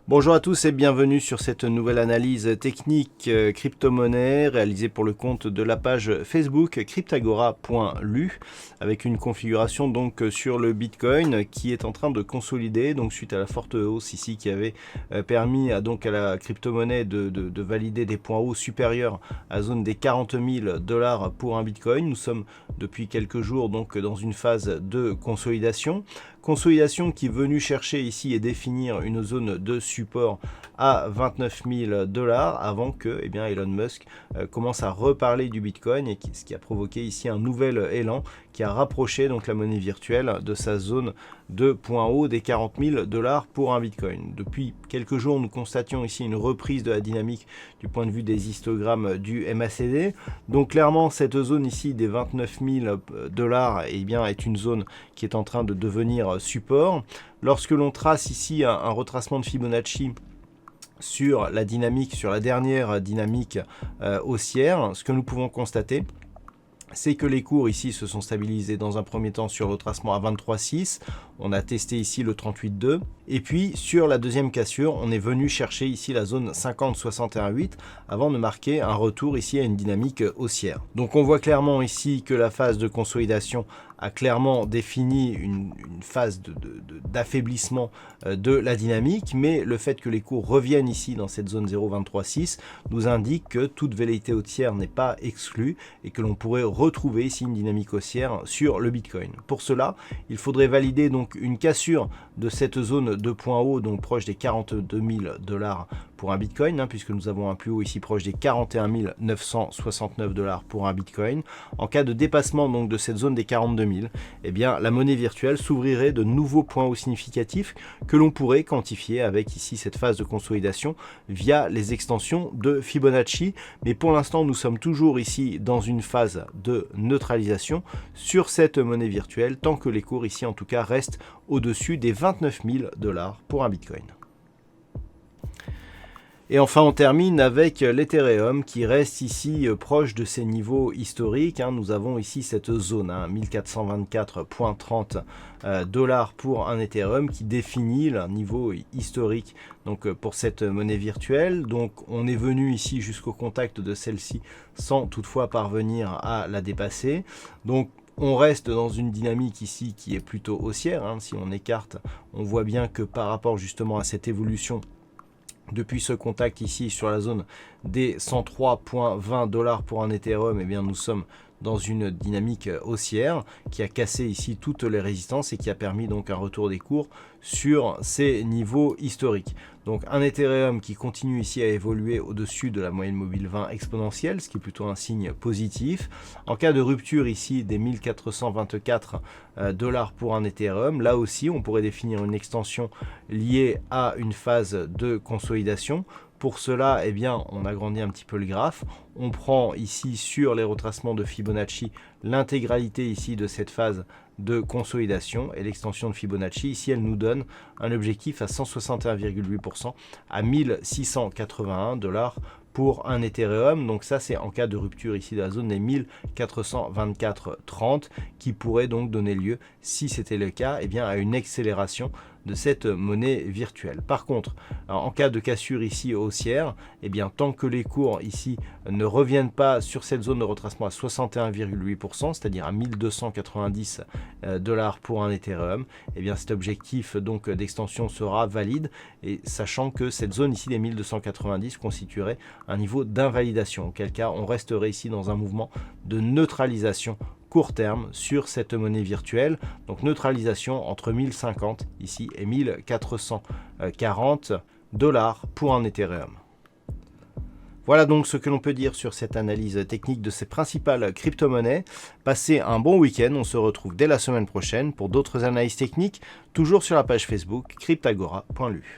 Bonjour à tous et bienvenue sur cette nouvelle analyse technique crypto-monnaie réalisée pour le compte de la page Facebook cryptagora.lu avec une configuration donc sur le Bitcoin qui est en train de consolider donc suite à la forte hausse ici qui avait permis à la crypto-monnaie de valider des points hauts supérieurs à la zone des 40 000 $ pour un Bitcoin. Nous sommes depuis quelques jours donc dans une phase de consolidation. Consolidation qui est venue chercher ici et définir une zone de support à 29 000 $ avant que Elon Musk commence à reparler du Bitcoin et ce qui a provoqué ici un nouvel élan qui a rapproché donc la monnaie virtuelle de sa zone de point haut des 40 000 $ pour un Bitcoin. Depuis quelques jours, nous constations ici une reprise de la dynamique du point de vue des histogrammes du MACD. Donc clairement, cette zone ici des 29 000 $ est une zone qui est en train de devenir support. Lorsque l'on trace ici un retracement de Fibonacci sur la dynamique, sur la dernière dynamique haussière, ce que nous pouvons constater, c'est que les cours ici se sont stabilisés dans un premier temps sur le retracement à 23,6. On a testé ici le 38,2. Et puis sur la deuxième cassure, on est venu chercher ici la zone 50,61,8 avant de marquer un retour ici à une dynamique haussière. Donc on voit clairement ici que la phase de consolidation a clairement défini une phase d'affaiblissement de la dynamique, mais le fait que les cours reviennent ici dans cette zone 0,23,6 nous indique que toute velléité haussière n'est pas exclue et que l'on pourrait retrouver ici une dynamique haussière sur le Bitcoin. Pour cela, il faudrait valider donc une cassure de cette zone de point haut, donc proche des 42 000 $ pour un Bitcoin, puisque nous avons un plus haut ici proche des 41 969 $ pour un Bitcoin. En cas de dépassement donc de cette zone des 42 000, la monnaie virtuelle s'ouvrirait de nouveaux points hauts significatifs que l'on pourrait quantifier avec ici cette phase de consolidation via les extensions de Fibonacci. Mais pour l'instant, nous sommes toujours ici dans une phase de neutralisation sur cette monnaie virtuelle tant que les cours ici en tout cas restent au-dessus des 29 000 $ pour un Bitcoin. Et enfin, on termine avec l'Ethereum qui reste ici proche de ses niveaux historiques. Nous avons ici cette zone, 1424,30 $ pour un Ethereum qui définit le niveau historique donc, pour cette monnaie virtuelle. Donc on est venu ici jusqu'au contact de celle-ci sans toutefois parvenir à la dépasser. Donc on reste dans une dynamique ici qui est plutôt haussière. Si on écarte, on voit bien que par rapport justement à cette évolution, depuis ce contact ici sur la zone des 103,20 $ pour un Ethereum, nous sommes dans une dynamique haussière qui a cassé ici toutes les résistances et qui a permis donc un retour des cours sur ces niveaux historiques. Donc un Ethereum qui continue ici à évoluer au-dessus de la moyenne mobile 20 exponentielle, ce qui est plutôt un signe positif. En cas de rupture ici des 1424 $ pour un Ethereum, là aussi on pourrait définir une extension liée à une phase de consolidation. Pour cela, on agrandit un petit peu le graphe. On prend ici sur les retracements de Fibonacci l'intégralité ici de cette phase de consolidation et l'extension de Fibonacci. Ici, elle nous donne un objectif à 161,8% à 1681 $ pour un Ethereum. Donc ça, c'est en cas de rupture ici de la zone des 1424,30 qui pourrait donc donner lieu, si c'était le cas, à une accélération de cette monnaie virtuelle. Par contre, en cas de cassure ici haussière, tant que les cours ici ne reviennent pas sur cette zone de retracement à 61,8%, c'est-à-dire à 1290 $ pour un Ethereum, cet objectif donc d'extension sera valide, et sachant que cette zone ici des 1290 constituerait un niveau d'invalidation, auquel cas on resterait ici dans un mouvement de neutralisation court terme sur cette monnaie virtuelle. Donc neutralisation entre 1050 ici et 1440 $ pour un Ethereum. Voilà donc ce que l'on peut dire sur cette analyse technique de ces principales crypto-monnaies. Passez un bon week-end, on se retrouve dès la semaine prochaine pour d'autres analyses techniques, toujours sur la page Facebook cryptagora.lu.